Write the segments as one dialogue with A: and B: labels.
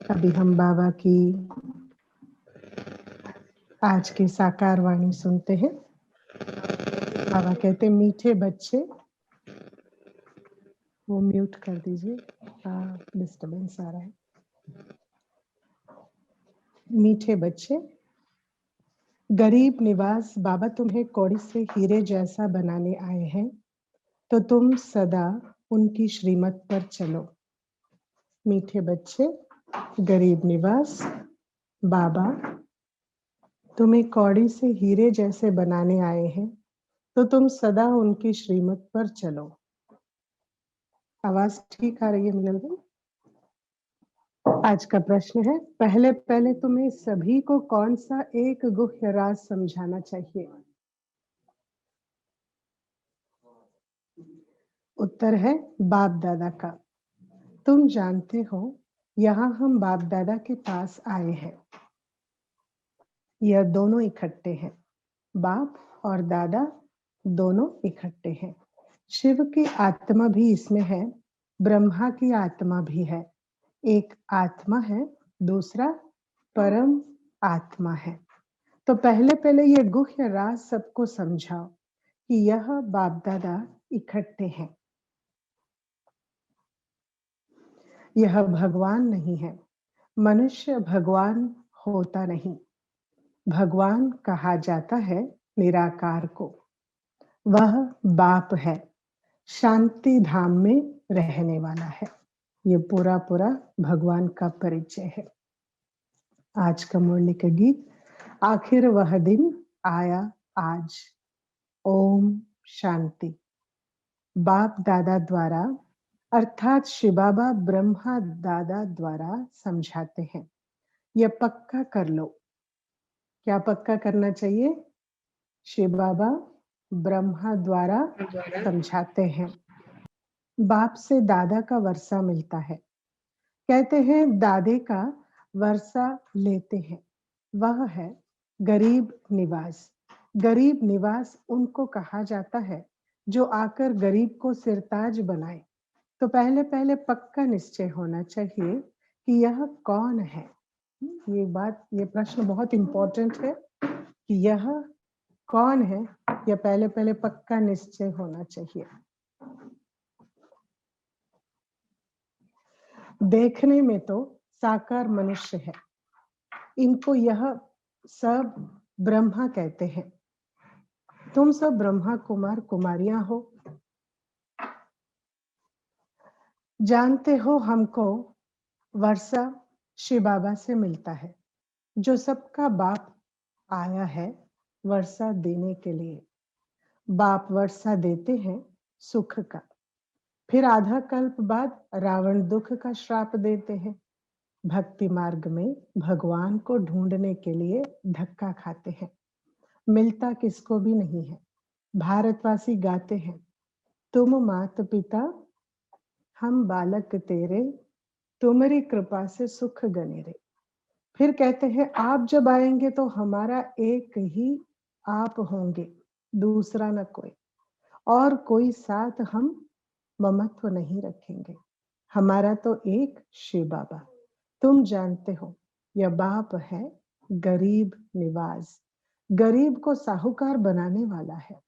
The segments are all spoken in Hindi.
A: अभी हम बाबा की आज की साकार वाणी सुनते हैं। बाबा कहते हैं, मीठे बच्चे, वो म्यूट कर दीजिए, डिस्टरबेंस आ रहा है। मीठे बच्चे, गरीब निवास बाबा तुम्हें कौड़ी से हीरे जैसा बनाने आए हैं, तो तुम सदा उनकी श्रीमत पर चलो। मीठे बच्चे, गरीब निवास बाबा तुम्हें कौड़ी से हीरे जैसे बनाने आए हैं, तो तुम सदा उनकी श्रीमत पर चलो। आवाज ठीक आ रही है मिनल भाई? आज का प्रश्न है, पहले पहले तुम्हें सभी को कौन सा एक गुह्य राज समझाना चाहिए? उत्तर है बाप दादा का। तुम जानते हो, यहाँ हम बाप दादा के पास आए हैं। यह दोनों इकट्ठे हैं, बाप और दादा दोनों इकट्ठे हैं। शिव की आत्मा भी इसमें है, ब्रह्मा की आत्मा भी है। एक आत्मा है, दूसरा परम आत्मा है। तो पहले पहले ये गुह्य राज सबको समझाओ कि यह बाप दादा इकट्ठे हैं। यह भगवान नहीं है। मनुष्य भगवान होता नहीं। भगवान कहा जाता है निराकार को। वह बाप है, शांति धाम में रहने वाला है। ये पूरा पूरा भगवान का परिचय है। आज का मुरली का गीत, आखिर वह दिन आया आज। ओम शांति। बाप दादा द्वारा अर्थात शिव बाबा ब्रह्मा दादा द्वारा समझाते हैं। यह पक्का कर लो। क्या पक्का करना चाहिए? शिव बाबा ब्रह्मा द्वारा समझाते हैं। बाप से दादा का वर्षा मिलता है। कहते हैं दादे का वर्षा लेते हैं। वह है गरीब निवास। गरीब निवास उनको कहा जाता है जो आकर गरीब को सिरताज बनाए। तो पहले पहले पक्का निश्चय होना चाहिए कि यह कौन है। ये प्रश्न बहुत इंपॉर्टेंट है कि यह कौन है। यह पहले पहले पक्का निश्चय होना चाहिए। देखने में तो साकार मनुष्य है, इनको यह सब ब्रह्मा कहते हैं। तुम सब ब्रह्मा कुमार कुमारियां हो। जानते हो हमको वर्षा शिव बाबा से मिलता है, जो सबका बाप आया है वर्षा देने के लिए। बाप वर्षा देते हैं सुख का, फिर आधा कल्प बाद रावण दुख का श्राप देते हैं। भक्ति मार्ग में भगवान को ढूंढने के लिए धक्का खाते हैं, मिलता किसको भी नहीं है। भारतवासी गाते हैं, तुम मात पिता हम बालक तेरे, तुम्हारी कृपा से सुख गनेरे। फिर कहते हैं, आप जब आएंगे तो हमारा एक ही आप होंगे, दूसरा न कोई, और कोई साथ हम ममत्व नहीं रखेंगे। हमारा तो एक शिव बाबा। तुम जानते हो, यह बाप है गरीब निवाज। गरीब को साहूकार बनाने वाला है,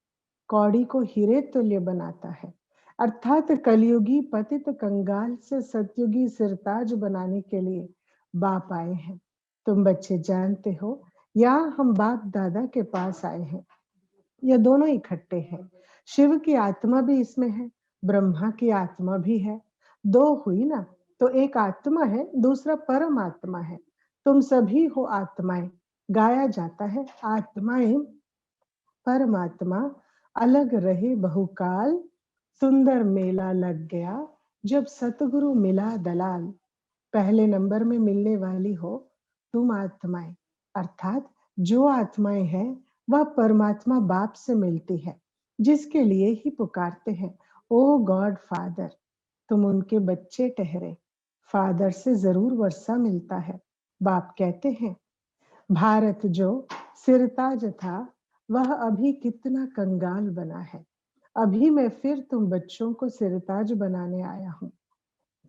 A: कौड़ी को हीरे तुल्य बनाता है। अर्थात कलयुगी पतित कंगाल से सतयुगी सिरताज बनाने के लिए बाप आए हैं। तुम बच्चे जानते हो, यहाँ हम बाप दादा के पास आए हैं। ये दोनों इकट्ठे हैं। शिव की आत्मा भी इसमें है, ब्रह्मा की आत्मा भी है। दो हुई ना, तो एक आत्मा है, दूसरा परमात्मा है। तुम सभी हो आत्माएं। गाया जाता है, आत्माएं परमात्मा अलग रहे बहुकाल, सुंदर मेला लग गया जब सतगुरु मिला दलाल। पहले नंबर में मिलने वाली हो तुम आत्माएं, अर्थात जो आत्माएं हैं वह परमात्मा बाप से मिलती है, जिसके लिए ही पुकारते हैं, ओ गॉड फादर। तुम उनके बच्चे ठहरे, फादर से जरूर वर्षा मिलता है। बाप कहते हैं, भारत जो सिरताज था वह अभी कितना कंगाल बना है। अभी मैं फिर तुम बच्चों को सिरताज बनाने आया हूं।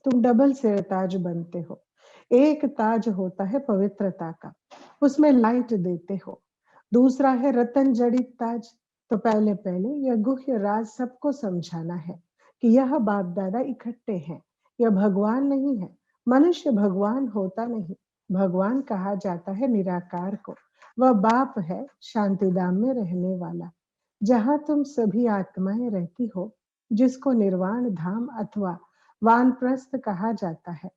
A: तुम डबल सिरताज बनते हो। एक ताज होता है पवित्रता का, उसमें लाइट देते हो। दूसरा है रतन जड़ित ताज, तो पहले पहले यह गुह्य राज सबको समझाना है कि यह बाप दादा इकट्ठे हैं, यह भगवान नहीं है। मनुष्य भगवान होता नहीं, भगवान कहा जाता है निराकार को। वह बाप है शांतिधाम में रहने वाला, जहां तुम सभी आत्माएं रहती हो, जिसको निर्वाण धाम अथवा वानप्रस्थ कहा जाता है।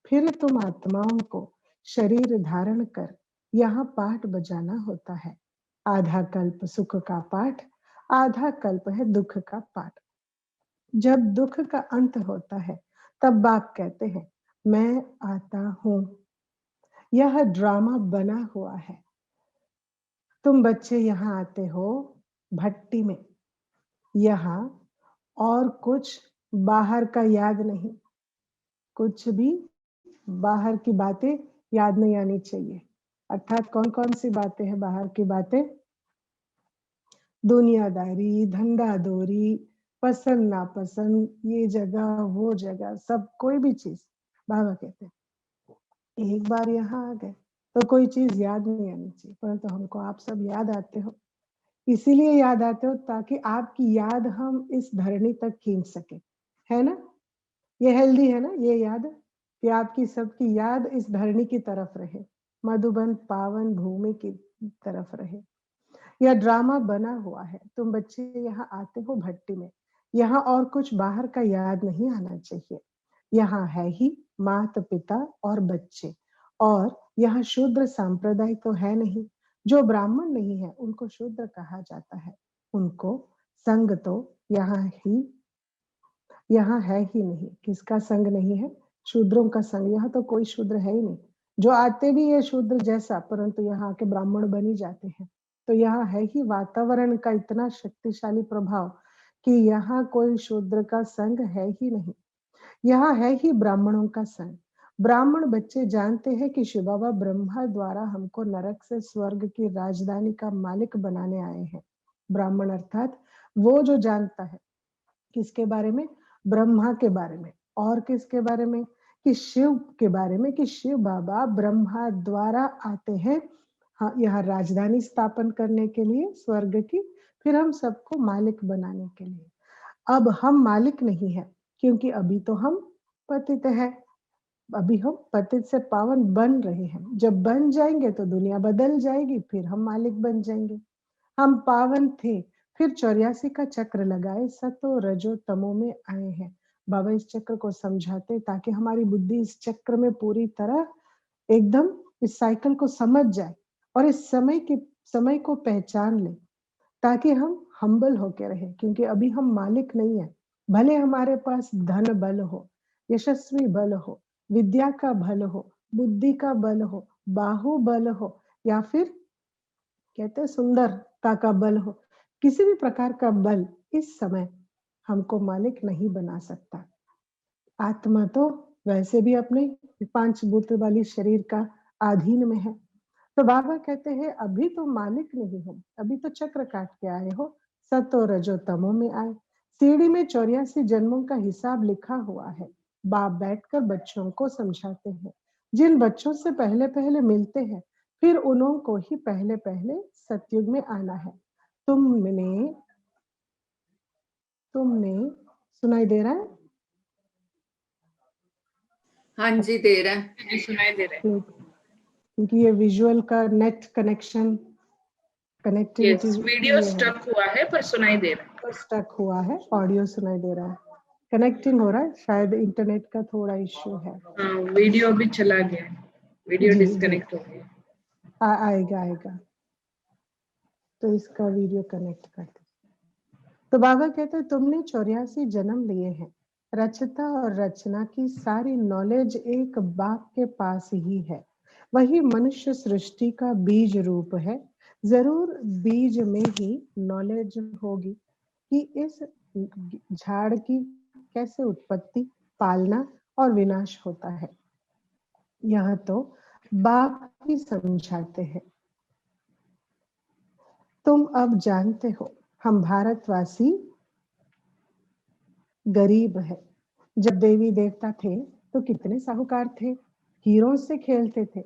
A: फिर तुम आत्माओं को शरीर धारण कर यहाँ पाठ बजाना होता है। आधा कल्प सुख का पाठ, आधा कल्प है दुख का पाठ। जब दुख का अंत होता है, तब बाप कहते हैं, मैं आता हूं। यह ड्रामा बना हुआ है। तुम बच्चे यहाँ आते हो भट्टी में, यहाँ और कुछ बाहर का याद नहीं, कुछ भी बाहर की बातें याद नहीं आनी चाहिए। अर्थात कौन कौन सी बातें हैं बाहर की बातें? दुनियादारी, धंधादौरी, पसंद नापसंद, ये जगह वो जगह, सब कोई भी चीज बाबा कहते हैं एक बार यहाँ आ गए तो कोई चीज याद नहीं आनी चाहिए, परंतु हमको आप सब याद आते हो। इसीलिए याद आते हो ताकि आपकी याद हम इस धरनी तक खींच सके, है ना? ये हेल्दी है ना ये याद, कि आपकी सबकी याद इस धरनी की तरफ रहे, मधुबन पावन भूमि की तरफ रहे। यह ड्रामा बना हुआ है। तुम बच्चे यहाँ आते हो भट्टी में, यहाँ और कुछ बाहर का याद नहीं आना चाहिए। यहाँ है ही माता पिता और बच्चे, और यहाँ शूद्र संप्रदाय तो है नहीं। जो ब्राह्मण नहीं है उनको शूद्र कहा जाता है। उनको संग तो यहाँ है ही नहीं। किसका संग नहीं है? शूद्रों का संग। यहाँ तो कोई शूद्र है ही नहीं। जो आते भी है शूद्र जैसा, परंतु यहाँ आके ब्राह्मण बन ही जाते हैं। तो यहाँ है ही वातावरण का इतना शक्तिशाली प्रभाव कि यहाँ कोई शूद्र का संग है ही नहीं। यहाँ है ही ब्राह्मणों का संग। ब्राह्मण बच्चे जानते हैं कि शिव बाबा ब्रह्मा द्वारा हमको नरक से स्वर्ग की राजधानी का मालिक बनाने आए हैं। ब्राह्मण अर्थात वो जो जानता है किसके बारे में? ब्रह्मा के बारे में। और किसके बारे में? कि शिव के बारे में, कि शिव बाबा ब्रह्मा द्वारा आते हैं हाँ, यहाँ राजधानी स्थापन करने के लिए स्वर्ग की, फिर हम सबको मालिक बनाने के लिए। अब हम मालिक नहीं है, क्योंकि अभी तो हम पतित है। अभी हम पतित से पावन बन रहे हैं। जब बन जाएंगे तो दुनिया बदल जाएगी, फिर हम मालिक बन जाएंगे। हम पावन थे, फिर 84 का चक्र लगाए, सतो रजो तमो में आए हैं। बाबा इस चक्र को समझाते ताकि हमारी बुद्धि इस चक्र में पूरी तरह एकदम इस साइकिल को समझ जाए और इस समय को पहचान ले, ताकि हम हम्बल होके रहे। क्योंकि अभी हम मालिक नहीं है। भले हमारे पास धन बल हो, यशस्वी बल हो, विद्या का बल हो, बुद्धि का बल हो, बाहुबल हो, या फिर कहते हैं सुंदरता का बल हो, किसी भी प्रकार का बल इस समय हमको मालिक नहीं बना सकता। आत्मा तो वैसे भी अपने 5 भूत वाली शरीर का अधीन में है। तो बाबा कहते हैं अभी तो मालिक नहीं हो, अभी तो चक्र काट के आए हो, सतो रजो तमो में आए। सीढ़ी में 84 जन्मों का हिसाब लिखा हुआ है। बाप बैठकर बच्चों को समझाते हैं। जिन बच्चों से पहले पहले मिलते हैं, फिर उन्हों को ही पहले पहले सतयुग में आना है। तुमने सुनाई दे रहा है?
B: हाँ जी दे रहा है, सुनाई दे रहा है।
A: क्योंकि ये विजुअल का net connection connectivity
B: video stuck हुआ है पर सुनाई दे रहा है।
A: स्टक हुआ है, ऑडियो सुनाई दे रहा है। कनेक्टिंग हो रहा है, शायद इंटरनेट का थोड़ा इश्यू है।
B: हाँ, वीडियो भी चला गया है, वीडियो डिस्कनेक्ट हो गया।
A: आएगा तो इसका वीडियो कनेक्ट करते। तो बाबा कहते तुमने 84 जन्म लिए हैं। रचता और रचना की सारी नॉलेज एक बाप के पास ही है। वही मनुष्य सृष्टि का बीज रूप है। जरूर बीज में ही नॉलेज होगी कि इस झाड़ की कैसे उत्पत्ति, पालना और विनाश होता है। यह तो बाप ही समझाते हैं। तुम अब जानते हो हम भारतवासी गरीब है। जब देवी देवता थे तो कितने साहूकार थे। हीरों से खेलते थे,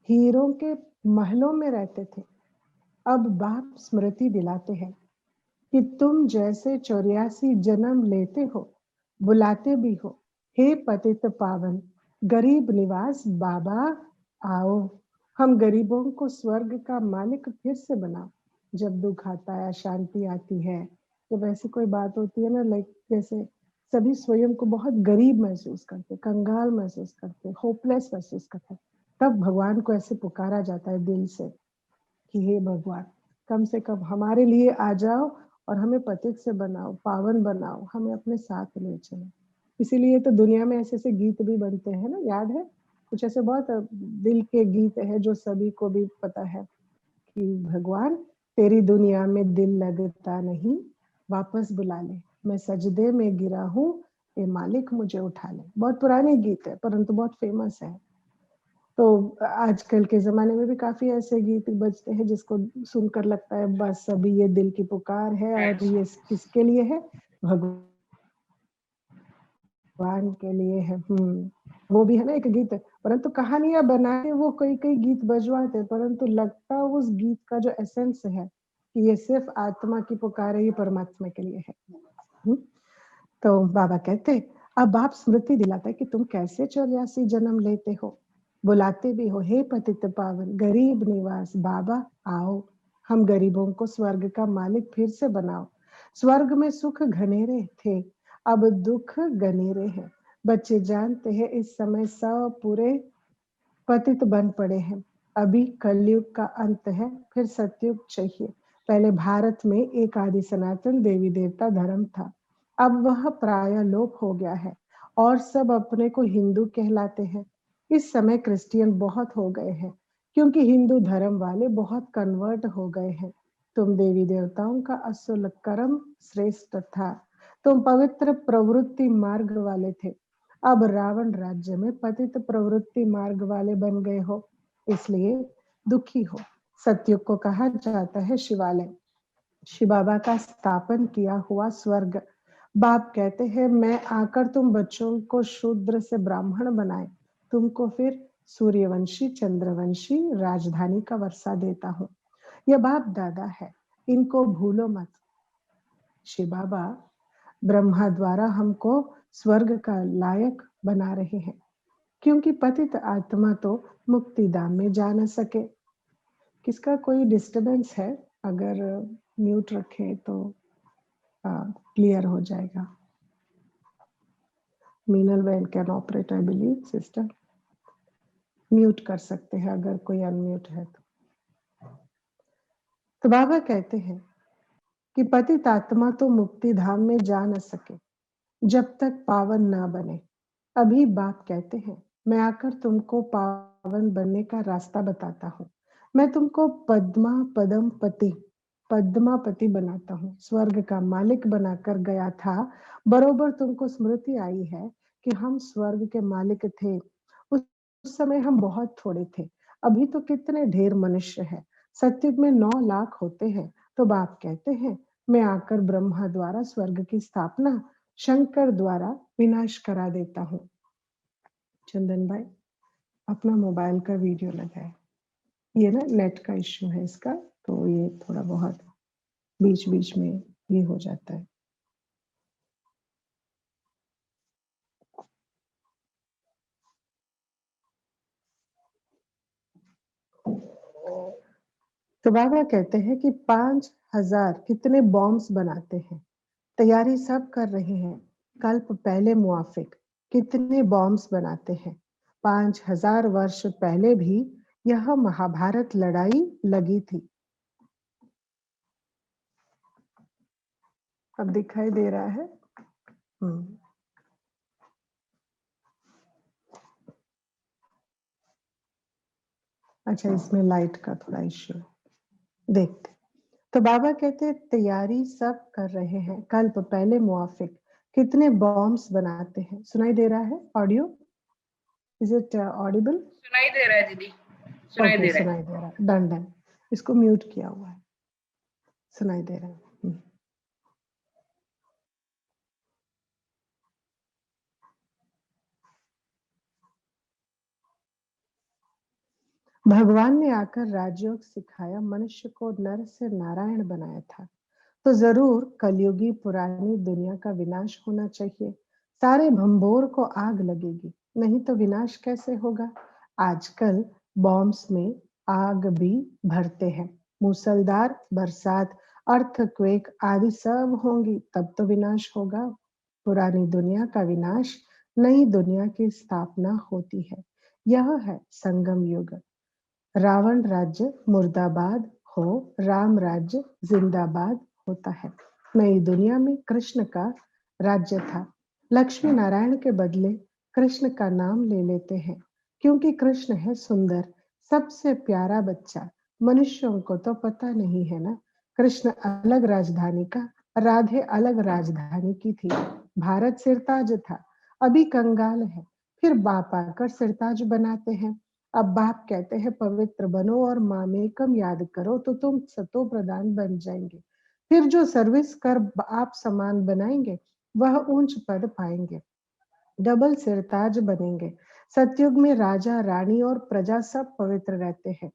A: हीरों के महलों में रहते थे। अब बाप स्मृति दिलाते हैं कि तुम जैसे 84 जन्म लेते हो, बुलाते भी हो, हे पतित पावन, गरीब निवास बाबा आओ, हम गरीबों को स्वर्ग का मालिक फिर से बनाओ। जब दुख आता है, अशांति आती है, जब ऐसी कोई बात होती है ना, लाइक जैसे सभी स्वयं को बहुत गरीब महसूस करते, कंगाल महसूस करते, होपलेस महसूस करते, तब भगवान को ऐसे पुकारा जाता है दिल से कि हे भगवान, कम से कम हमारे लिए आ जाओ और हमें पतित से बनाओ, पावन बनाओ, हमें अपने साथ ले चलो। इसीलिए तो दुनिया में ऐसे ऐसे गीत भी बनते हैं ना, याद है? कुछ ऐसे बहुत दिल के गीत है जो सभी को भी पता है कि भगवान तेरी दुनिया में दिल लगता नहीं, वापस बुला ले, मैं सजदे में गिरा हूँ, ये मालिक मुझे उठा ले। बहुत पुराने गीत है परंतु बहुत फेमस है। तो आजकल के ज़माने में भी काफ़ी ऐसे गीत बजते हैं जिसको सुनकर लगता है बस अभी ये दिल की पुकार है और ये किसके लिए है? भगवान के लिए है। वो भी है ना एक गीत, परंतु कहानियाँ बना के वो कई-कई गीत बजवाते हैं, परंतु लगता उस गीत का जो एसेंस है कि ये सिर्फ़ आत्मा की पुकार है, ये परमात्मा के लिए है। हुँ? तो बाबा कहते, अब आप स्मृति दिलाता है कि तुम कैसे 84 जन्म लेते हो, बुलाते भी हो, हे पतित पावन, गरीब निवास बाबा आओ, हम गरीबों को स्वर्ग का मालिक फिर से बनाओ। स्वर्ग में सुख घनेरे थे, अब दुख गनेरे हैं। बच्चे जानते हैं इस समय सब पूरे पतित बन पड़े हैं। अभी कलयुग का अंत है, फिर सतयुग चाहिए। पहले भारत में एक आदि सनातन देवी देवता धर्म था, अब वह प्राय लोप हो गया है और सब अपने को हिंदू कहलाते हैं। इस समय क्रिश्चियन बहुत हो गए हैं क्योंकि हिंदू धर्म वाले बहुत कन्वर्ट हो गए हैं। तुम देवी देवताओं का असुल कर्म श्रेष्ठ था, तुम पवित्र प्रवृत्ति मार्ग वाले थे। अब रावण राज्य में पतित प्रवृत्ति मार्ग वाले बन गए हो, इसलिए दुखी हो। सतयुग को कहा जाता है शिवालय, शिव बाबा का स्थापन किया हुआ स्वर्ग। बाप कहते हैं मैं आकर तुम बच्चों को शूद्र से ब्राह्मण बनाए, तुमको फिर सूर्यवंशी चंद्रवंशी राजधानी का वर्षा देता हूँ। यह बाप दादा है, इनको भूलो मत। शिव बाबा ब्रह्मा द्वारा हमको स्वर्ग का लायक बना रहे हैं क्योंकि पतित आत्मा तो मुक्ति धाम में जा न सके। किसका कोई डिस्टरबेंस है? अगर म्यूट रखें तो क्लियर हो जाएगा। Meenal van can operate I believe sister, mute कर सकते हैं अगर कोई अनम्यूट है तो बाबा कहते हैं कि पतित आत्मा तो मुक्ति धाम में जा न सके जब तक पावन ना बने। अभी बाप कहते हैं मैं आकर तुमको पावन बनने का रास्ता बताता हूँ। मैं तुमको पद्मापति बनाता हूँ, स्वर्ग का मालिक बनाकर गया था। बरोबर तुमको स्मृति आई है कि हम स्वर्ग के मालिक थे। उस समय हम बहुत थोड़े थे, अभी तो कितने ढेर मनुष्य है। सतयुग में 9 लाख होते हैं। तो बाप कहते हैं मैं आकर ब्रह्मा द्वारा स्वर्ग की स्थापना, शंकर द्वारा विनाश करा देता हूँ। चंदन भाई अपना मोबाइल का वीडियो लगाए, ये ना नेट का इश्यू है इसका, तो ये थोड़ा बहुत बीच बीच में ये हो जाता है। तो बाबा कहते हैं कि 5000 कितने बॉम्ब्स बनाते हैं, तैयारी सब कर रहे हैं। कल्प पहले मुआफिक कितने बॉम्ब्स बनाते हैं। 5000 वर्ष पहले भी यह महाभारत लड़ाई लगी थी। अब दिखाई दे रहा है? अच्छा, इसमें लाइट का थोड़ा इश्यू देखते। तो बाबा कहते हैं तैयारी सब कर रहे हैं, कल्प पहले मुआफिक कितने बॉम्ब्स बनाते हैं। सुनाई दे रहा है ऑडियो? Is it Audible?
B: सुनाई दे रहा है दीदी, सुनाई
A: ओके,
B: दे रहा है।
A: सुनाई दे रहा है। डन डन, इसको म्यूट किया हुआ है, सुनाई दे रहा है। भगवान ने आकर राजयोग सिखाया, मनुष्य को नर से नारायण बनाया था, तो जरूर कलयुगी पुरानी दुनिया का विनाश होना चाहिए। सारे भंबोर को आग लगेगी, नहीं तो विनाश कैसे होगा? आजकल बॉम्ब्स में आग भी भरते हैं। मूसलधार बरसात, अर्थक्वेक आदि सब होंगी, तब तो विनाश होगा। पुरानी दुनिया का विनाश, नई दुनिया की स्थापना होती है। यह है संगम युग। रावण राज्य मुर्दाबाद हो, राम राज्य जिंदाबाद होता है। नई दुनिया में कृष्ण का राज्य था। लक्ष्मी नारायण के बदले कृष्ण का नाम ले लेते हैं, क्योंकि कृष्ण है सुंदर, सबसे प्यारा बच्चा। मनुष्यों को तो पता नहीं है ना, कृष्ण अलग राजधानी का, राधे अलग राजधानी की थी। भारत सिरताज था, अभी कंगाल है, फिर बाप आकर सिरताज बनाते हैं। अब बाप कहते हैं पवित्र बनो और मामेकम याद करो, तो तुम सतो प्रधान बन जाएंगे। फिर जो सर्विस कर आप समान बनाएंगे, वह ऊंच पद पाएंगे, डबल सिरताज बनेंगे। सतयुग में राजा रानी और प्रजा सब पवित्र रहते हैं।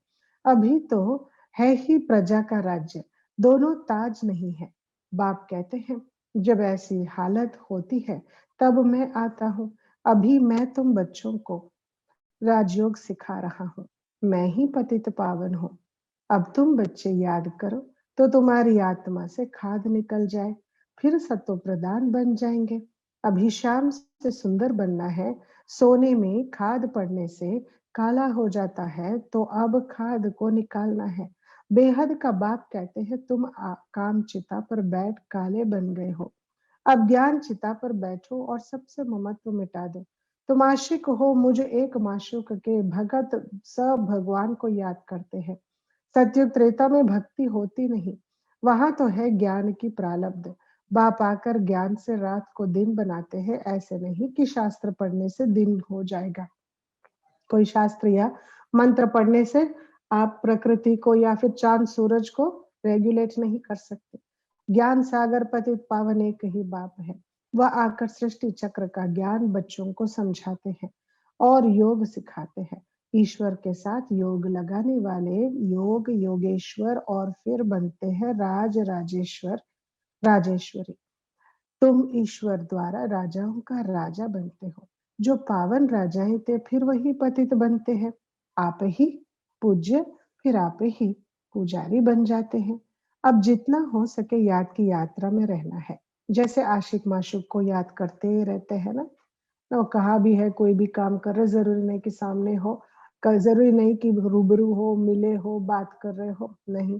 A: अभी तो है ही प्रजा का राज्य, दोनों ताज नहीं है। बाप कहते हैं जब ऐसी हालत होती है तब मैं आता हूँ। अभी मैं तुम बच्चों को राजयोग सिखा रहा हूँ, मैं ही पतित पावन हूँ। अब तुम बच्चे याद करो, तो तुम्हारी आत्मा से खाद निकल जाए, फिर सतो प्रधान बन जाएंगे। अभी शाम से सुंदर बनना है, सोने में खाद पड़ने से काला हो जाता है, तो अब खाद को निकालना है। बेहद का बाप कहते हैं तुम काम चिता पर बैठ काले बन गए हो। अब ज्ञान चिता पर बैठो और सबसे ममत्व मिटा दो। तुम आशिक हो, मुझे एक माशूक के, भगत सब भगवान को याद करते हैं। सतयुग त्रेता में भक्ति होती नहीं, वहां तो है ज्ञान की प्रालब्ध। बाप आकर ज्ञान से रात को दिन बनाते हैं, ऐसे नहीं कि शास्त्र पढ़ने से दिन हो जाएगा। कोई शास्त्र या मंत्र पढ़ने से आप प्रकृति को या फिर चांद सूरज को रेगुलेट नहीं कर सकते। ज्ञान सागर पतित पावन एक ही बाप है। वह आकर सृष्टि चक्र का ज्ञान बच्चों को समझाते हैं और योग सिखाते हैं। ईश्वर के साथ योग लगाने वाले योग योगेश्वर और फिर बनते हैं राज राजेश्वर राजेश्वरी। तुम ईश्वर द्वारा राजाओं का राजा बनते हो। जो पावन राजाएं थे फिर वही पतित बनते हैं। आप ही पूज्य, फिर आप ही पुजारी बन जाते हैं। अब जितना हो सके याद की यात्रा में रहना है। जैसे आशिक माशूक को याद करते रहते हैं ना, तो कहा भी है कोई भी काम कर रहे, जरूरी नहीं कि सामने हो, जरूरी नहीं कि रूबरू हो, मिले हो, बात कर रहे हो, नहीं,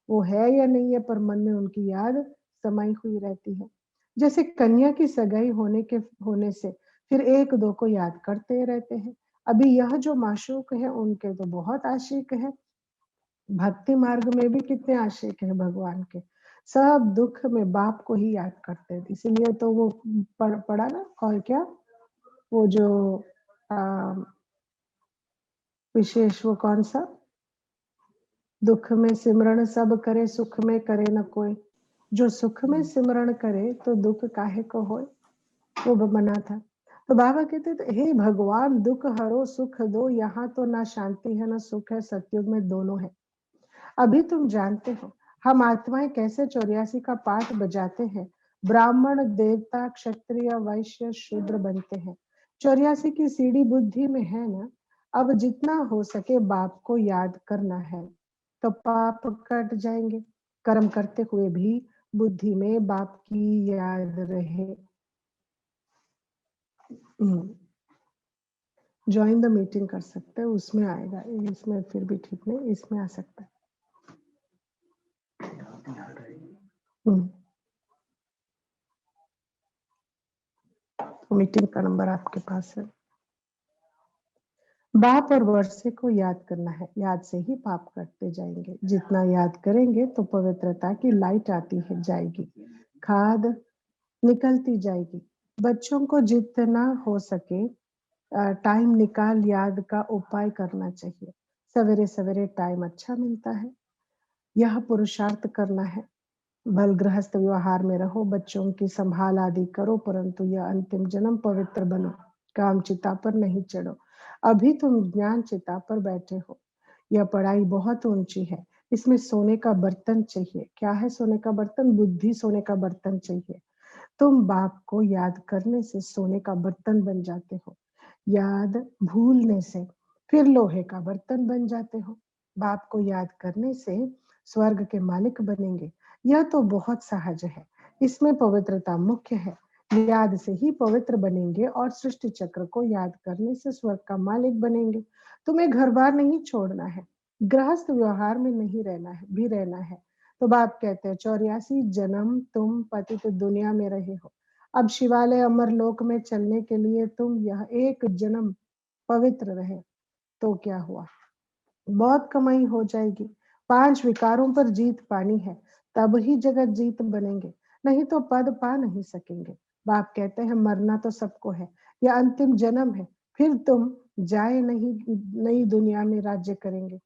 A: वो है या नहीं है पर मन में उनकी याद समाई हुई रहती है। जैसे कन्या की सगाई होने से फिर एक दो को याद करते रहते हैं। अभी यह जो माशूक है उनके तो बहुत आशिक है। भक्ति मार्ग में भी कितने आशिक हैं भगवान के, सब दुख में बाप को ही याद करते हैं। इसीलिए तो वो पढ़ा ना, और क्या वो जो आ, विशेष वो कौन सा, दुख में सिमरण सब करे, सुख में करे न कोई। जो सुख में सिमरण करे तो दुख काहे को होए, वो बना था। तो बाबा कहते थे हे भगवान दुख हरो सुख दो, यहाँ तो ना शांति है ना सुख है, सतयुग में दोनों है। अभी तुम जानते हो हम आत्माएं कैसे 84 का पाठ बजाते हैं। ब्राह्मण देवता क्षत्रिय वैश्य शूद्र बनते हैं। 84 की सीढ़ी बुद्धि में है ना। अब जितना हो सके बाप को याद करना है, तो पाप कट जाएंगे। कर्म करते हुए भी बुद्धि में बाप की याद रहे। ज्वाइन द मीटिंग कर सकते हैं, उसमें आएगा, इसमें फिर भी ठीक नहीं, इसमें आ सकता है। मीटिंग का नंबर आपके पास है। बाप और वर्षे को याद करना है, याद से ही पाप करते जाएंगे। जितना याद करेंगे तो पवित्रता की लाइट आती है जाएगी, खाद निकलती जाएगी। बच्चों को जितना हो सके टाइम निकाल याद का उपाय करना चाहिए। सवेरे सवेरे टाइम अच्छा मिलता है, यह पुरुषार्थ करना है। भल गृहस्थ व्यवहार में रहो, बच्चों की संभाल आदि करो, परंतु यह अंतिम जन्म पवित्र बनो, काम चिता पर नहीं चढ़ो। अभी तुम ज्ञान चिता पर बैठे हो, यह पढ़ाई बहुत ऊंची है, इसमें सोने का बर्तन चाहिए। क्या है सोने का बर्तन? बुद्धि सोने का बर्तन चाहिए। तुम बाप को याद करने से सोने का बर्तन बन जाते हो, याद भूलने से फिर लोहे का बर्तन बन जाते हो। बाप को याद करने से स्वर्ग के मालिक बनेंगे। यह तो बहुत सहज है, इसमें पवित्रता मुख्य है। याद से ही पवित्र बनेंगे और सृष्टि चक्र को याद करने से स्वर्ग का मालिक बनेंगे। तुम्हें घर बार नहीं छोड़ना है, गृहस्थ व्यवहार में नहीं रहना है। तो बाप कहते हैं 84 जन्म तुम पतित दुनिया में रहे हो, अब शिवालय अमर लोक में चलने के लिए तुम यह एक जन्म पवित्र रहे तो क्या हुआ? बहुत कमाई हो जाएगी। 5 विकारों पर जीत पानी है, तब ही जगत जीत बनेंगे, नहीं तो पद पा नहीं सकेंगे। बाप कहते हैं मरना तो सबको है, यह अंतिम जन्म है, फिर तुम जाए नहीं नई दुनिया में राज्य करेंगे।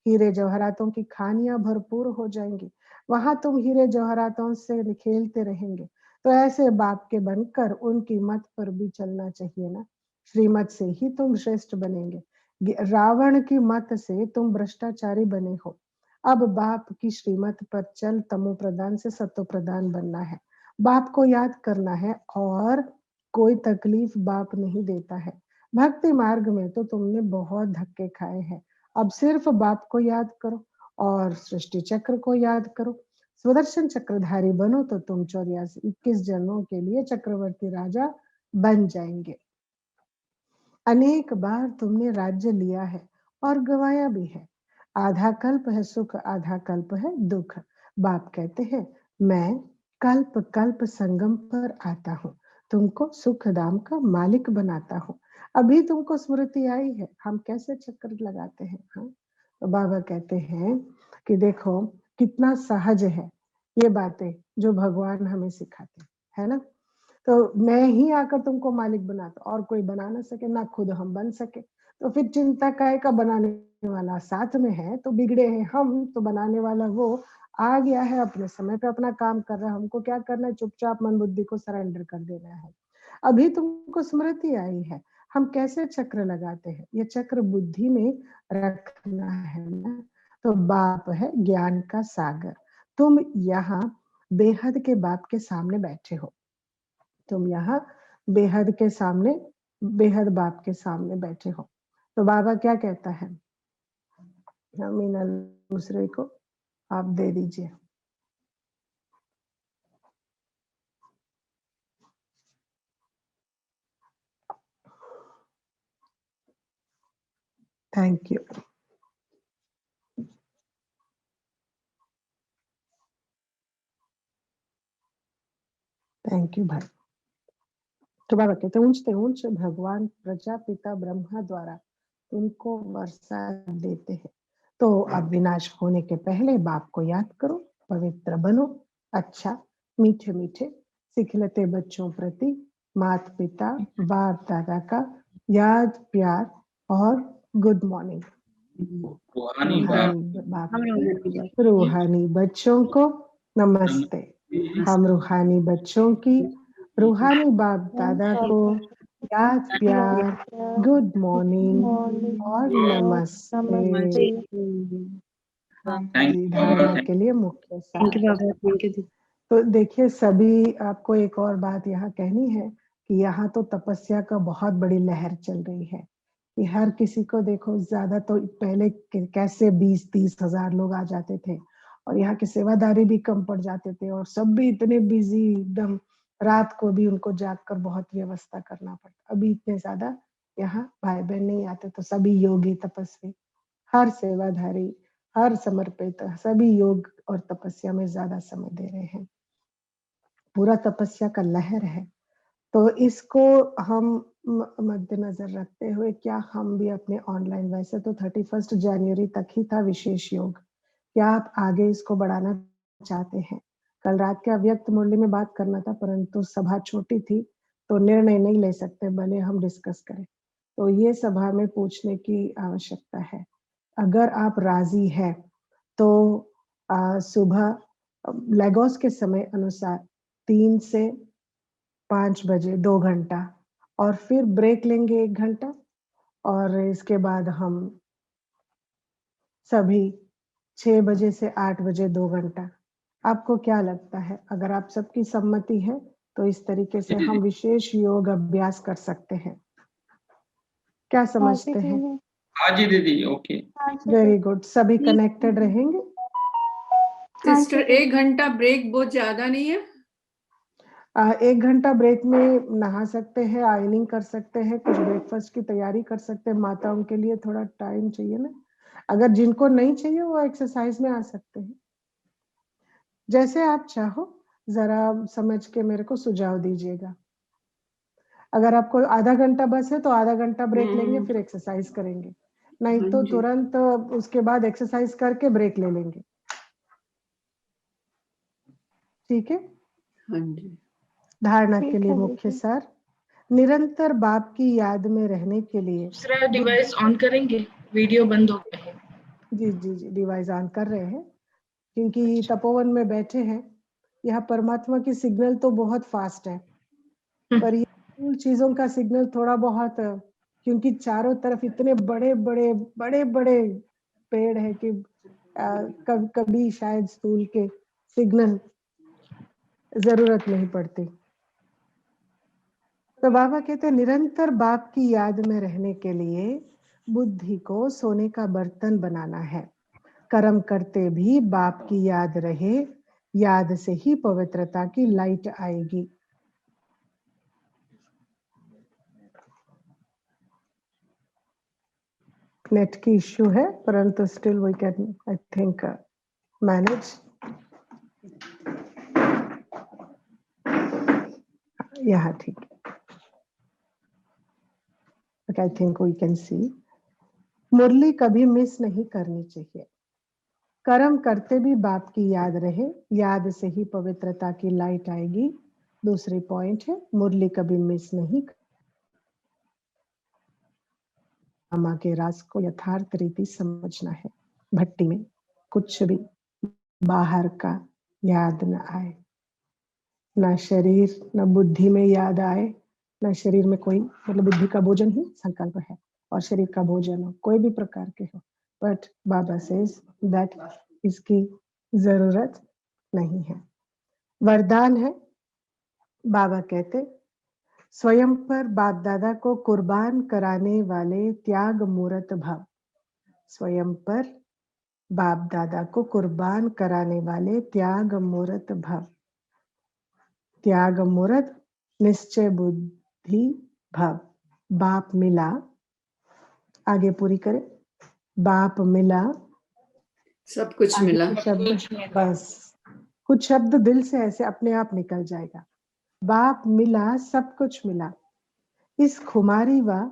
A: हीरे जवाहरातों की खानियां भरपूर हो जाएंगी, वहां तुम हीरे जवाहरातों से खेलते रहेंगे। तो ऐसे बाप के बनकर उनकी मत पर भी चलना चाहिए ना। श्रीमत से ही तुम श्रेष्ठ बनेंगे, रावण की मत से तुम भ्रष्टाचारी बने हो। अब बाप की श्रीमत पर चल तमो प्रदान से सत्व प्रदान बनना है। बाप को याद करना है और कोई तकलीफ बाप नहीं देता है। भक्ति मार्ग में तो तुमने बहुत धक्के खाए हैं, अब सिर्फ बाप को याद करो और सृष्टि चक्र को याद करो। स्वदर्शन चक्रधारी बनो तो तुम 84-21 जन्मों के लिए चक्रवर्ती राजा बन जाएंगे। अनेक बार तुमने राज्य लिया है और गवाया भी है। आधा कल्प है सुख, आधा कल्प है दुख। बाप कहते हैं मैं कल्प कल्प संगम पर आता हूँ, तुमको सुख धाम का मालिक बनाता हूँ। अभी तुमको स्मृति आई है, हम कैसे चक्कर लगाते हैं। हाँ, तो बाबा कहते हैं कि देखो कितना सहज है ये बातें जो भगवान हमें सिखाते है ना। तो मैं ही आकर तुमको मालिक बनाता, और कोई बना ना सके, ना खुद हम बन सके, तो फिर चिंता काहे का? बनाने वाला साथ में है तो बिगड़े हैं हम, तो बनाने वाला वो आ गया है, अपने समय पे अपना काम कर रहा है। हमको क्या करना है? चुपचाप मन बुद्धि को सरेंडर कर देना है। अभी तुमको स्मृति आई है, हम कैसे चक्र लगाते हैं, ये चक्र बुद्धि में रखना है ना। तो बाप है ज्ञान का सागर, तुम यहाँ बेहद के बाप के सामने बैठे हो, तुम यहाँ बेहद के सामने, बेहद बाप के सामने बैठे हो। तो बाबा क्या कहता है? मीना दूसरे को आप दे दीजिए। Thank you. थैंक यू भाई। तो बाबा कहते ऊंचते ऊंच भगवान प्रजापिता ब्रह्मा द्वारा तुमको वर्षा देते हैं। तो अब विनाश होने के पहले बाप को याद करो, पवित्र बनो, अच्छा मीठे मीठे सिखलते बच्चों प्रति माता पिता बाप दादा का याद प्यार और गुड मॉर्निंग। रूहानी बच्चों को नमस्ते। हम रूहानी बच्चों की रूहानी बाप दादा को याद प्यार, गुड मॉर्निंग और नमस्ते। धारणा के लिए मुख्य सार। तो देखिए सभी, आपको एक और बात यहाँ कहनी है कि यहाँ तो तपस्या का बहुत बड़ी लहर चल रही है कि हर किसी को देखो, ज्यादा तो पहले कैसे 20-30 हजार लोग आ जाते थे और यहाँ की सेवादारी भी कम पड़ जाते थे और सब भी इतने बिजी एकदम, रात को भी उनको जागकर बहुत व्यवस्था करना पड़ता। अभी इतने ज्यादा यहाँ भाई बहन नहीं आते, तो सभी योगी तपस्वी, हर सेवाधारी, हर समर्पित, सभी योग और तपस्या में ज्यादा समय दे रहे हैं। पूरा तपस्या का लहर है, तो इसको हम मद्देनजर रखते हुए क्या हम भी अपने ऑनलाइन, वैसे तो 31 जनवरी तक ही था विशेष योग, क्या आप आगे इसको बढ़ाना चाहते हैं? कल रात के अव्यक्त मुरली में बात करना था, परंतु सभा छोटी थी तो निर्णय नहीं ले सकते, भले हम डिस्कस करें। तो ये सभा में पूछने की आवश्यकता है। अगर आप राजी हैं तो सुबह लेगोस के समय अनुसार 3 से 5 बजे 2 घंटा, और फिर ब्रेक लेंगे 1 घंटा, और इसके बाद हम सभी 6 बजे से 8 बजे 2 घंटा। आपको क्या लगता है, अगर आप सबकी सम्मति है तो इस तरीके से हम विशेष योग अभ्यास कर सकते हैं? क्या समझते हैं?
C: हाँ जी दीदी, ओके।
A: Very good. सभी कनेक्टेड रहेंगे?
D: सिस्टर 1 घंटा ब्रेक बहुत ज्यादा नहीं है?
A: 1 घंटा ब्रेक में नहा सकते हैं, आयनिंग कर सकते हैं, कुछ ब्रेकफास्ट की तैयारी कर सकते हैं। माताओं के लिए थोड़ा टाइम चाहिए ना। अगर जिनको नहीं चाहिए वो एक्सरसाइज में आ सकते हैं, जैसे आप चाहो। जरा समझ के मेरे को सुझाव दीजिएगा। अगर आपको आधा घंटा बस है तो आधा घंटा ब्रेक लेंगे, फिर एक्सरसाइज करेंगे, नहीं
D: हाँ
A: तो
D: जी।
A: तुरंत उसके बाद एक्सरसाइज करके ब्रेक ले लेंगे। ठीक है?
D: हाँ जी।
A: धारणा के लिए मुख्य सार, निरंतर बाप की याद में रहने के लिए
B: दूसरा डिवाइस ऑन करेंगे, वीडियो बंद हो गया है।
A: जी डिवाइस ऑन कर रहे हैं, क्योंकि तपोवन में बैठे हैं। यहाँ परमात्मा की सिग्नल तो बहुत फास्ट है, पर ये उन चीजों का सिग्नल थोड़ा बहुत, क्योंकि चारों तरफ इतने बड़े बड़े पेड़ है कि कभी शायद स्थूल के सिग्नल जरूरत नहीं पड़ती। तो बाबा कहते हैं निरंतर बाप की याद में रहने के लिए बुद्धि को सोने का बर्तन बनाना है। कर्म करते भी बाप की याद रहे, याद से ही पवित्रता की लाइट आएगी। नेट की इश्यू है, परंतु still we can I think manage. यहाँ ठीक है, I think we can see. Murali कभी मिस नहीं करनी चाहिए। कर्म करते भी बाप की याद रहे, याद से ही पवित्रता की लाइट आएगी। दूसरी पॉइंट है, मुरली कभी मिस नहीं। आत्मा के राज को यथार्थ रीति समझना है। भट्टी में कुछ भी बाहर का याद न आए, न शरीर न बुद्धि में याद आए, न शरीर में कोई, मतलब बुद्धि का भोजन ही संकल्प है और शरीर का भोजन हो, कोई भी प्रकार के हो, बट बाबा सेज दैट इसकी जरूरत नहीं है। वरदान है, बाबा कहते स्वयं पर बाप दादा को कुर्बान कराने वाले त्याग मूर्त भव। स्वयं पर बाप दादा को कुर्बान कराने वाले त्याग मूर्त भव। त्याग मूर्त निश्चय बुद्धि भव। बाप मिला, आगे पूरी करें। बाप मिला,
D: सब कुछ मिला।
A: शब्द बस कुछ शब्द दिल से ऐसे अपने आप निकल जाएगा। बाप मिला, सब कुछ मिला। इस खुमारी व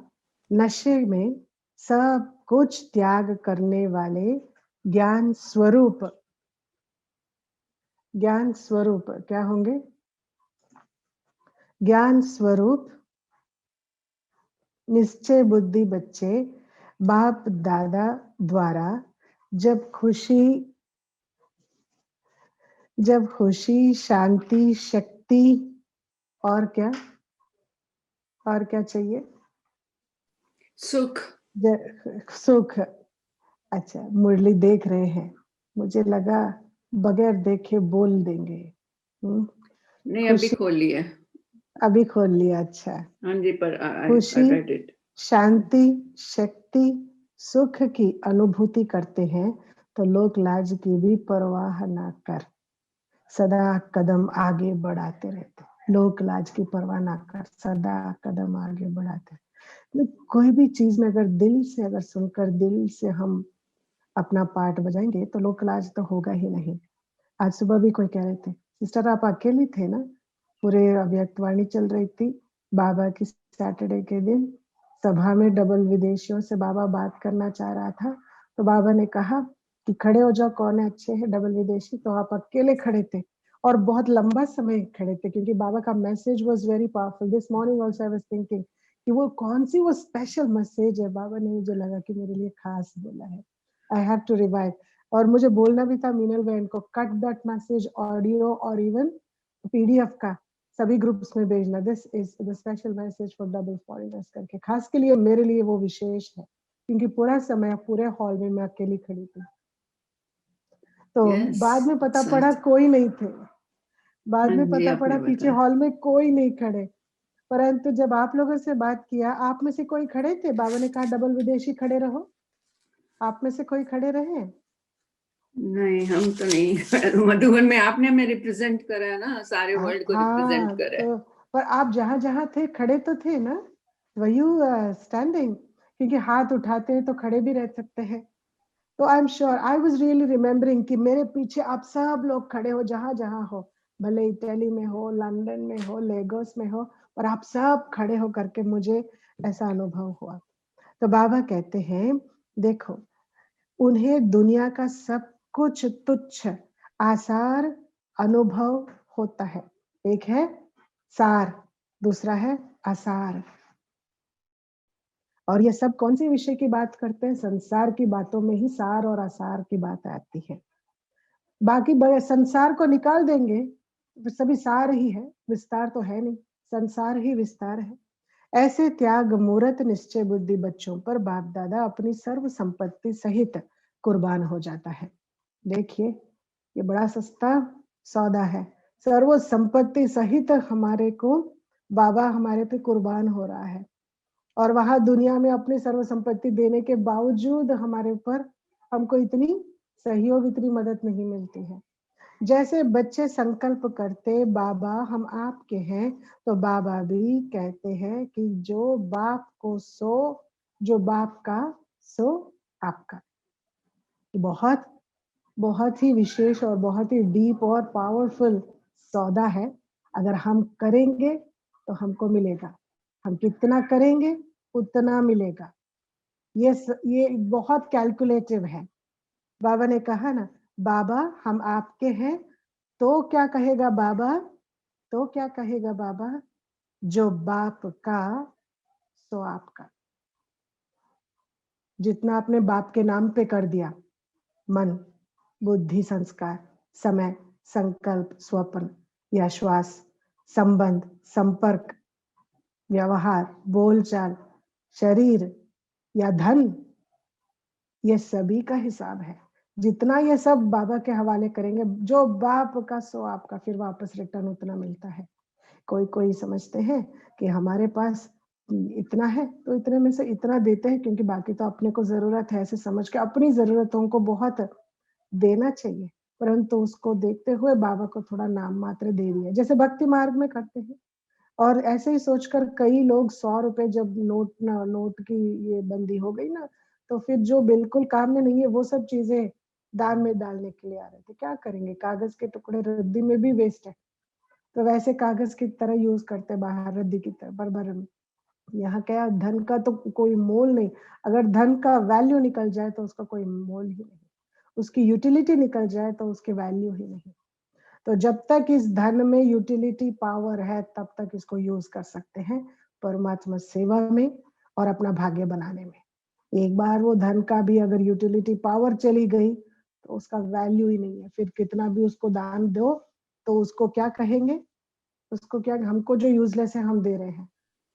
A: नशे में सब कुछ त्याग करने वाले ज्ञान स्वरूप, ज्ञान स्वरूप क्या होंगे? ज्ञान स्वरूप निश्चय बुद्धि बच्चे बाप दादा द्वारा जब खुशी शांति शक्ति और क्या चाहिए?
D: सुख।
A: सुख। अच्छा, मुरली देख रहे हैं, मुझे लगा बगैर देखे बोल देंगे।
D: नहीं, अभी खोल लिया।
A: अभी खोल लिया। अच्छा,
D: हाँ जी, पर
A: खुशी शांति शक्ति सुख की अनुभूति करते हैं तो लोक लाज की भी परवाह ना कर सदा कदम आगे बढ़ाते रहते। लोक लाज की परवाह ना कर, सदा कदम आगे बढ़ाते। कोई भी चीज में अगर दिल से अगर सुनकर दिल से हम अपना पार्ट बजाएंगे तो लोक लाज तो होगा ही नहीं। आज सुबह भी कोई कह रहे थे, सिस्टर आप अकेली थे ना, पूरे अव्यक्तवाणी चल रही थी बाबा की सैटरडे के दिन सभा में, डबल विदेशियों से बाबा बात करना चाह रहा था, तो बाबा ने कहा कि खड़े हो जाओ, कौन है अच्छे हैं डबल विदेशी, तो आप अकेले खड़े थे और बहुत लंबा समय खड़े थे, क्योंकि बाबा का message was very powerful. This morning also I was thinking कि वो कौन सी वो स्पेशल मैसेज है, बाबा ने मुझे लगा कि मेरे लिए खास बोला है। आई हैव टू रिवाइव, और मुझे बोलना भी था मीनल बहन को, कट दैट मैसेज ऑडियो और इवन पीडीएफ का सभी ग्रुप्स में भेजना। This is the special message for double foreigners करके, खास के लिए मेरे लिए वो विशेष है, क्योंकि पूरा समय पूरे हॉल में मैं अकेली खड़ी थी। तो
D: Yes,
A: बाद में पता
D: सच।
A: पड़ा कोई नहीं थे। बाद
D: हाँ
A: में
D: जी,
A: पता
D: आपने
A: पड़ा पीछे
D: बताया।
A: हॉल में कोई नहीं खड़े। परंतु जब आप लोगों से बात किया, आप में से कोई खड़े थे? बाबा ने कहा डबल विदेशी खड़े रहो। आप में से कोई खड़े रहे?
D: नहीं, हम तो नहीं। मधुबन में आपने हमें रिप्रेजेंट करा ना, सारे वर्ल्ड को रिप्रेजेंट
A: हाँ,
D: करा।
A: तो पर आप जहाँ-जहाँ थे खड़े तो थे ना? Were you standing? क्योंकि हाथ उठाते हैं तो खड़े भी रह सकते हैं। तो I am sure I was really remembering कि मेरे पीछे आप सब लोग खड़े हो जहाँ-जहाँ हो, भले इटली में हो, लंदन में हो, लेगोस में हो, पर आप सब खड़े हो करके मुझे ऐसा अनुभव हुआ। तो बाबा कहते हैं, देखो, उन्हें दुनिया का सब कुछ तुच्छ, आसार अनुभव होता है। एक है सार, दूसरा है आसार। और ये सब कौन से विषय की बात करते हैं? संसार की बातों में ही सार और आसार की बात आती है। बाकी बड़े संसार को निकाल देंगे, तो सभी सार ही है, विस्तार तो है नहीं, संसार ही विस्तार है। ऐसे त्याग मूर्त निश्चय बुद्धि बच्चों पर बाप दादा अपनी सर्व संपत्ति सहित कुर्बान हो जाता है। देखिए, ये बड़ा सस्ता सौदा है। सर्व संपत्ति सहित हमारे को बाबा हमारे पे कुर्बान हो रहा है और वहां दुनिया में अपनी सर्व संपत्ति देने के बावजूद हमारे ऊपर हमको इतनी सहयोग, इतनी मदद नहीं मिलती है। जैसे बच्चे संकल्प करते बाबा हम आपके हैं, तो बाबा भी कहते हैं कि जो बाप को सो, जो बाप का सो आपका। बहुत बहुत ही विशेष और बहुत ही डीप और पावरफुल सौदा है। अगर हम करेंगे तो हमको मिलेगा, हम कितना करेंगे उतना मिलेगा। ये बहुत कैलकुलेटिव है। बाबा ने कहा ना, बाबा हम आपके हैं, तो क्या कहेगा बाबा? तो क्या कहेगा बाबा? जो बाप का सो आपका। जितना आपने बाप के नाम पे कर दिया, मन, बुद्धि, संस्कार, समय, संकल्प, स्वप्न या श्वास, संबंध, संपर्क, व्यवहार, बोलचाल, शरीर या धन, ये सभी का हिसाब है। जितना ये सब बाबा के हवाले करेंगे, जो बाप का सो आपका, फिर वापस रिटर्न उतना मिलता है। कोई समझते हैं कि हमारे पास इतना है तो इतने में से इतना देते हैं क्योंकि बाकी तो अपने को जरूरत है, ऐसे समझ के अपनी जरूरतों को बहुत देना चाहिए, परंतु उसको देखते हुए बाबा को थोड़ा नाम मात्र दे दिया, जैसे भक्ति मार्ग में करते हैं। और ऐसे ही सोचकर कई लोग 100 रुपए जब नोट की ये बंदी हो गई ना, तो फिर जो बिल्कुल काम में नहीं है वो सब चीजें दान में डालने के लिए आ रहे थे। क्या करेंगे? कागज के टुकड़े रद्दी में भी वेस्ट है, तो वैसे कागज की तरह यूज करते बाहर रद्दी की तरह भर में। यहाँ क्या, धन का तो कोई मोल नहीं। अगर धन का वैल्यू निकल जाए तो उसका कोई मोल ही नहीं, उसकी यूटिलिटी निकल जाए तो उसकी वैल्यू ही नहीं। तो जब तक इस धन में यूटिलिटी पावर है तब तक इसको यूज कर सकते हैं परमात्मा सेवा में और अपना भाग्य बनाने में। एक बार वो धन का भी अगर यूटिलिटी पावर चली गई तो उसका वैल्यू ही नहीं है। फिर कितना भी उसको दान दो तो उसको क्या कहेंगे? उसको क्या, हमको जो यूजलेस है हम दे रहे हैं,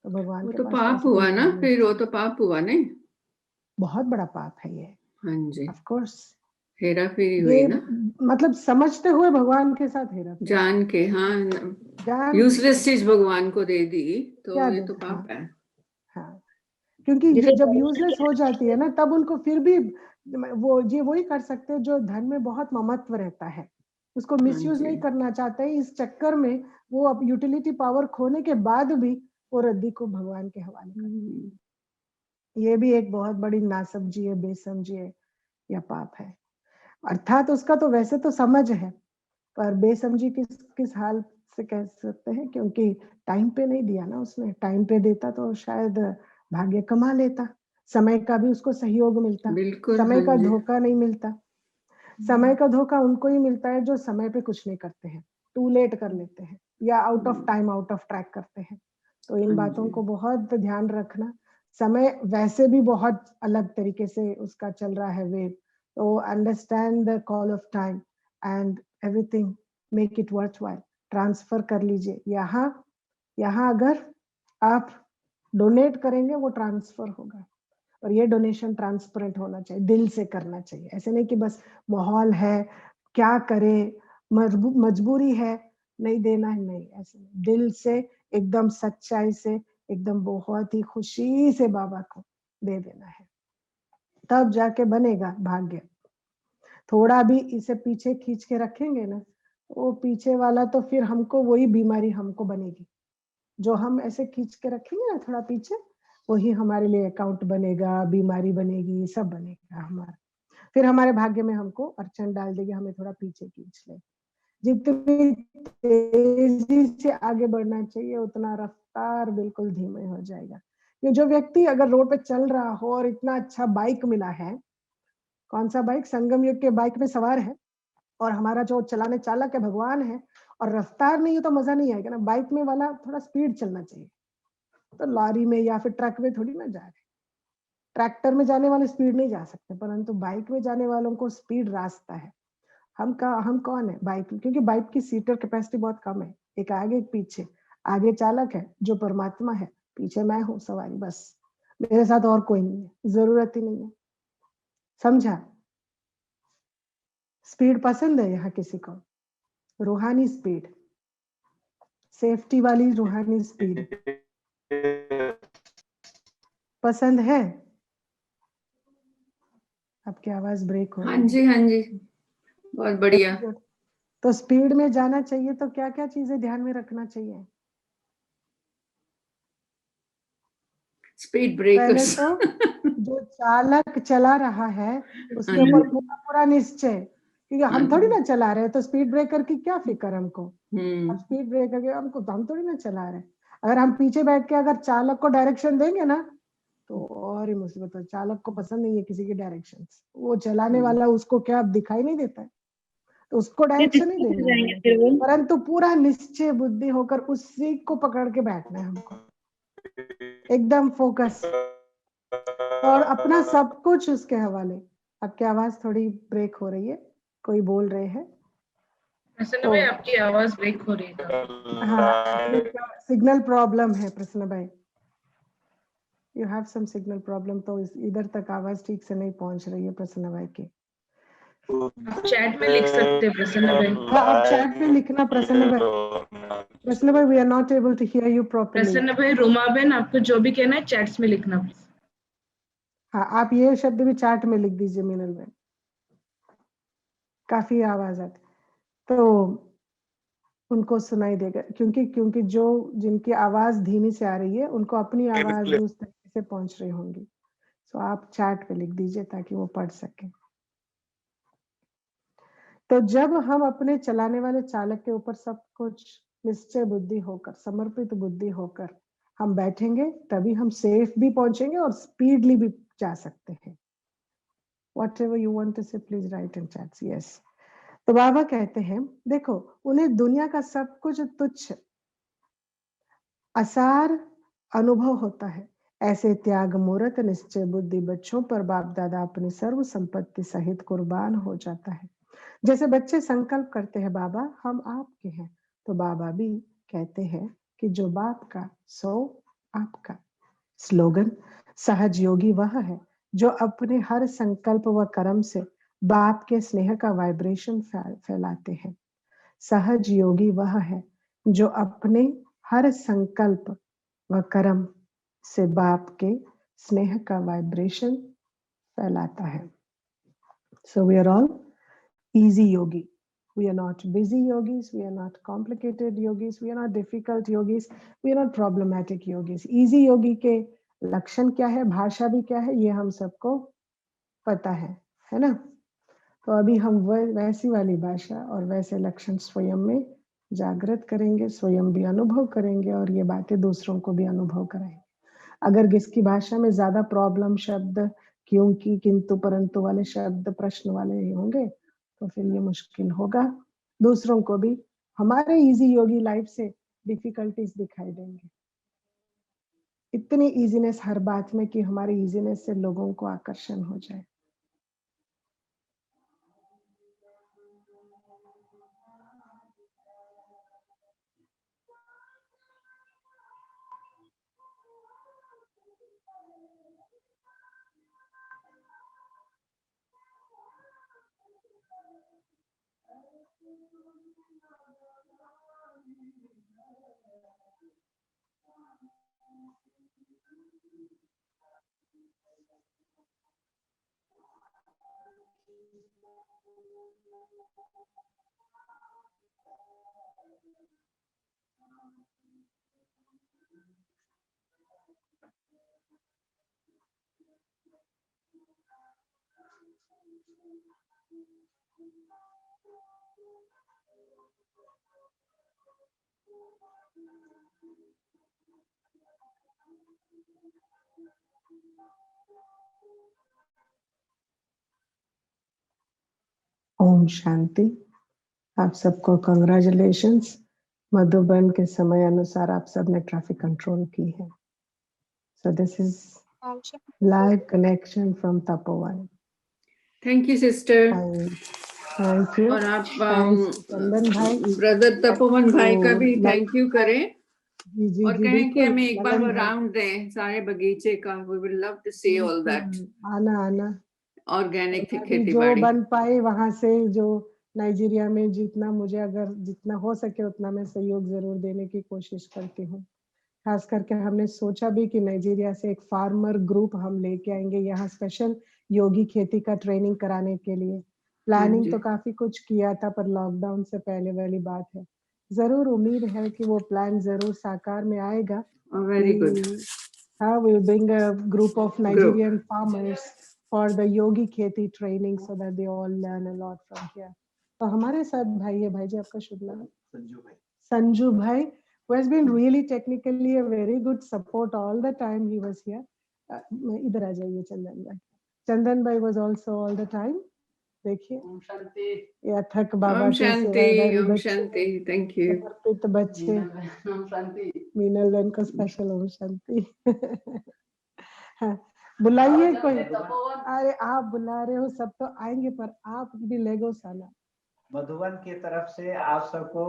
A: तो भगवान
D: वो
A: के
D: तो
A: पास
D: पाप
A: ऐसा कोई
D: हुआ ना,
A: वैल्यू।
D: फिर वो तो पाप हुआ नहीं।
A: बहुत बड़ा पाप है ये।
D: हाँ जी,
A: ऑफ कोर्स
D: हेरा फेरी हुई
A: ये
D: ना,
A: मतलब समझते हुए भगवान के साथ हेरा फेरी,
D: जान के। हाँ,
A: जान
D: यूजलेस चीज भगवान को दे दी
A: क्या
D: तो ये
A: दे।
D: तो
A: हाँ
D: पाप है।
A: हाँ, क्योंकि
B: जैसे
A: जब यूजलेस हो जाती है ना तब उनको फिर भी वो ये वही कर सकते हैं जो धन में बहुत ममत्व रहता है, उसको
D: हाँ
A: मिसयूज
D: जी।
A: नहीं करना चाहते हैं। इस चक्कर में वो अब यूटिलिटी पावर खोने के बाद भी वो रद्दी को भगवान के हवाले करते हैं। ये भी एक बहुत बड़ी नासमझी है, बेसमझी है या पाप है। अर्थात उसका तो वैसे तो समझ है, पर बेसमझी किस हाल से कह सकते हैं, क्योंकि टाइम पे नहीं दिया ना उसने। टाइम पे देता तो शायद भाग्य कमा लेता, समय का भी उसको सहयोग मिलता।
D: बिल्कुल।
A: समय
D: हाँ
A: का
D: जी।
A: धोखा नहीं मिलता। समय का धोखा उनको ही मिलता है जो समय पे कुछ नहीं करते हैं, टू लेट कर लेते हैं या out of time, out of track करते हैं। तो इन
D: हाँ
A: बातों
D: जी।
A: को बहुत ध्यान रखना। समय वैसे भी बहुत अलग तरीके से उसका चल रहा है वेव, तो understand the call of time and everything, make it worthwhile. Transfer कर लीजिए। यहाँ अगर आप डोनेट करेंगे वो ट्रांसफर होगा, और ये डोनेशन ट्रांसपेरेंट होना चाहिए, दिल से करना चाहिए। ऐसे नहीं कि बस माहौल है, क्या करें, मजबूरी है, नहीं देना है, नहीं, ऐसे नहीं। दिल से, एकदम सच्चाई से, एकदम बहुत ही खुशी से बाबा को दे देना है, तब जाके बनेगा भाग्य। थोड़ा भी इसे पीछे खींच के रखेंगे ना, वो पीछे वाला तो फिर हमको वही बीमारी हमको बनेगी। जो हम ऐसे खींच के रखेंगे ना थोड़ा पीछे, वही हमारे लिए अकाउंट बनेगा, बीमारी बनेगी, सब बनेगा हमारा। फिर हमारे भाग्य में हमको अड़चन डाल देगी, हमें थोड़ा पीछे खींच ले। जितनी तेजी से आगे बढ़ना चाहिए, उतना रफ्तार बिल्कुल धीमे हो जाएगा। ये जो व्यक्ति अगर रोड पे चल रहा हो और इतना अच्छा बाइक मिला है, कौन सा बाइक, संगम युग के बाइक पे सवार है, और हमारा जो चलाने चालक है भगवान है, और रफ्तार नहीं है तो मजा नहीं आएगा ना। बाइक में वाला थोड़ा स्पीड चलना चाहिए, तो लॉरी में या फिर ट्रक में थोड़ी ना जा रहे। ट्रैक्टर में जाने वाले स्पीड नहीं जा सकते, परंतु बाइक में जाने वालों को स्पीड रास्ता है। हम कौन है बाइक में, क्योंकि बाइक की सीटर कैपेसिटी बहुत कम है, एक आगे एक पीछे। आगे चालक है जो परमात्मा है, पीछे मैं हूँ सवारी, बस मेरे साथ और कोई नहीं है, जरूरत ही नहीं है। समझा? स्पीड पसंद है यहाँ किसी को? रूहानी स्पीड, सेफ्टी वाली रूहानी स्पीड पसंद है? आपकी आवाज ब्रेक हो रही है।
D: हाँ जी, हाँ जी, बहुत बढ़िया।
A: तो स्पीड में जाना चाहिए तो क्या क्या चीजें ध्यान में रखना चाहिए?
D: स्पीड
A: पहले
D: ब्रेकर्स।
A: तो जो चालक चला रहा है उसके
D: हाँ
A: ऊपर
D: जी,
A: पूरा पूरा निश्चय, क्योंकि
D: हाँ
A: हम थोड़ी
D: जी।
A: ना चला रहे हैं, तो स्पीड ब्रेकर की क्या फिक्र हमको। अब
D: हम्म,
A: स्पीड ब्रेकर के हमको, तो हम थोड़ी ना चला रहे हैं। अगर हम पीछे बैठ के अगर चालक को डायरेक्शन देंगे ना, तो और ही मुसीबत है। चालक को पसंद नहीं है किसी की डायरेक्शन, वो चलाने वाला उसको क्या अब दिखाई नहीं देता है, तो उसको डायरेक्शन नहीं देंगे हमें, परंतु पूरा निश्चय बुद्धि होकर उसी को पकड़ के बैठना है हमको, एकदम फोकस, और अपना सब कुछ उसके हवाले। आपकी आवाज थोड़ी ब्रेक हो रही है, कोई बोल रहे हैं
B: प्रसन्न
A: तो।
B: भाई आपकी आवाज ब्रेक हो रही है काफी।
A: हाँ, सिग्नल प्रॉब्लम है प्रसन्न भाई, you have some signal problem, तो इधर तक आवाज ठीक से नहीं पहुंच रही है प्रसन्न भाई की।
B: आप चैट में लिख सकते हैं प्रसन्न भाई।
A: हाँ, आप चैट में लिखना प्रसन्न भाई। प्रसन्न भाई, we are not able to hear you properly.
B: Prasann भाई, रुमा बहन, आपको जो भी कहना है चैट्स में लिखना प्लीज।
A: हाँ, आप ये शब्द भी चैट में लिख दीजिए मीनल में, काफी आवाज आती, तो उनको सुनाई देगा, क्योंकि क्योंकि जो जिनकी आवाज धीमी से आ रही है उनको अपनी आवाज भी उस तरीके से पहुंच रही होंगी। तो आप चैट पे लिख दीजिए ताकि वो पढ़ सके। तो जब हम अपने चलाने वाले चालक के ऊपर सब कुछ निश्चय बुद्धि होकर, समर्पित बुद्धि होकर हम बैठेंगे, तभी हम सेफ भी पहुंचेंगे और स्पीडली भी जा सकते हैं। Whatever you want to say, please write in chats. Yes. तो बाबा कहते हैं, देखो, उन्हें दुनिया का सब कुछ तुच्छ, असार अनुभव होता है। ऐसे त्याग मूर्त निश्चय बुद्धि बच्चों पर बाप दादा अपनी सर्व संपत्ति सहित कुर्बान हो जाता है। जैसे बच्चे संकल्प करते हैं, बाबा हम आपके हैं, तो बाबा भी कहते हैं कि जो बाप का सो आपका। स्लोगन, सहज योगी वह है जो अपने हर संकल्प व कर्म से बाप के स्नेह का वाइब्रेशन फैलाते हैं। सहज योगी वह है जो अपने हर संकल्प व कर्म से बाप के स्नेह का वाइब्रेशन फैलाता है। So we are all easy yogi. We are not busy yogis. We are not complicated yogis. We are not difficult yogis. We are not problematic yogis. Easy yogi के लक्षण क्या है, भाषा भी क्या है, ये हम सबको पता है ना? तो अभी हम वैसी वाली भाषा और वैसे लक्षण स्वयं में जागृत करेंगे, स्वयं भी अनुभव करेंगे और ये बातें दूसरों को भी अनुभव कराएंगे। अगर किसकी भाषा में ज्यादा प्रॉब्लम शब्द, क्योंकि, किंतु, परंतु वाले शब्द प्रश्न वाले होंगे, तो फिर ये मुश्किल होगा, दूसरों को भी हमारे इजी योगी लाइफ से डिफिकल्टीज दिखाई देंगे। इतनी इजीनेस हर बात में कि हमारी इजीनेस से लोगों को आकर्षण हो जाए। ओम शांति। आप सबको कंग्रेचुलेशंस। मधुबन के समय अनुसार आप सबने ट्रैफिक कंट्रोल की है। So this is live connection from Tapovan.
D: Thank you sister.
A: Thank you.
D: और आप
A: चंदन भाई,
D: ब्रदर तपोवन भाई का भी थैंक यू करें।
A: जी जी
D: और
A: जी,
D: कहें कि
A: बिल्कुल।
D: हमें एक बार
A: ललन भाई,
D: राउंड दें सारे बगीचे का। We will love to see all that.
A: आना आना।
D: ऑर्गेनिक
A: अभी
D: खेती
A: जो
D: बाड़ी।
A: बन पाए वहां से, जो नाइजीरिया में जितना मुझे, अगर जितना हो सके उतना मैं सहयोग जरूर देने की कोशिश करती हूँ। खास करके हमने सोचा भी कि नाइजीरिया से एक फार्मर ग्रुप हम लेके आएंगे यहाँ स्पेशल योगी खेती का ट्रेनिंग कराने के लिए। प्लानिंग तो काफी कुछ किया था, पर लॉकडाउन से पहले वाली बात है। जरूर उम्मीद है कि वो प्लान जरूर साकार में आएगा।
D: Very good.
A: हाँ, we will bring a group of Nigerian farmers for the yogi खेती training so that they all learn a lot from here. तो हमारे साथ भाई है, भाई जी आपका शुभ नाम? संजू भाई। संजू भाई, who has been really technically a very good support all the time he was here. इधर आ जाइए चंदन भाई। चंदन भाई was also all the time. देखिए,
D: ओम शांति।
A: या थक बाबा
D: ओम
A: के
D: शांति।
A: सेवादारी
D: ओम
A: बच्चे,
D: शांति। Thank you.
A: समर्पित बच्चे।
D: ओम शांति।
A: मीनल बहन को स्पेशल ओम शांति। हाँ, बुलाइए कोई। अरे आप बुला रहे हो, सब तो आएंगे, पर आप भी लेगो साला।
E: मधुबन की तरफ से आप सबको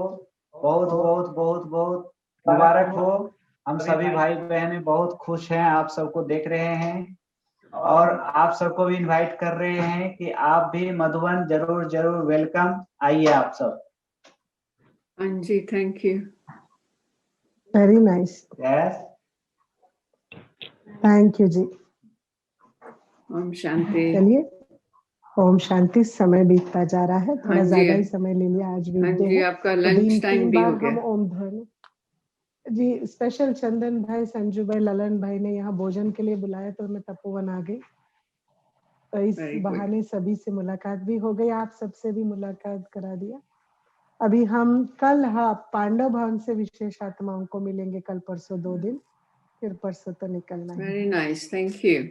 E: बहुत बहुत बहुत बहुत मुबारक हो। हम सभी भाई बहनें बहुत खुश हैं, आप सबको देख रहे हैं और आप सबको भी इनवाइट कर रहे हैं कि आप भी मधुबन जरूर जरूर वेलकम। आइए आप सब।
D: हाँ जी, thank you.
A: Very nice.
E: Yes,
A: thank you जी।
D: ओम शांति।
A: चलिए, ओम शांति। समय बीतता जा रहा है, थोड़ा
D: हाँ जी।
A: ज्यादा ही समय ले लिया आज
D: हाँ
A: वीकडे
D: जी,
A: है।
D: आपका
A: तो
D: लंच टाइम
A: तीन
D: भी
A: बार
D: हो गया।
A: हम ओम ध्वनि जी, स्पेशल चंदन भाई, संजू भाई, ललन भाई ने यहाँ भोजन के लिए बुलाया तो मैं तपोवन आ गई। तो इस
D: Very good.
A: बहाने सभी से मुलाकात भी हो गई, आप सबसे भी मुलाकात करा दिया। अभी हम कल, हाँ, पांडव भवन से विशेष आत्माओं को मिलेंगे कल परसों 2 दिन, फिर परसों तो निकलना है।
D: Very nice. Thank you.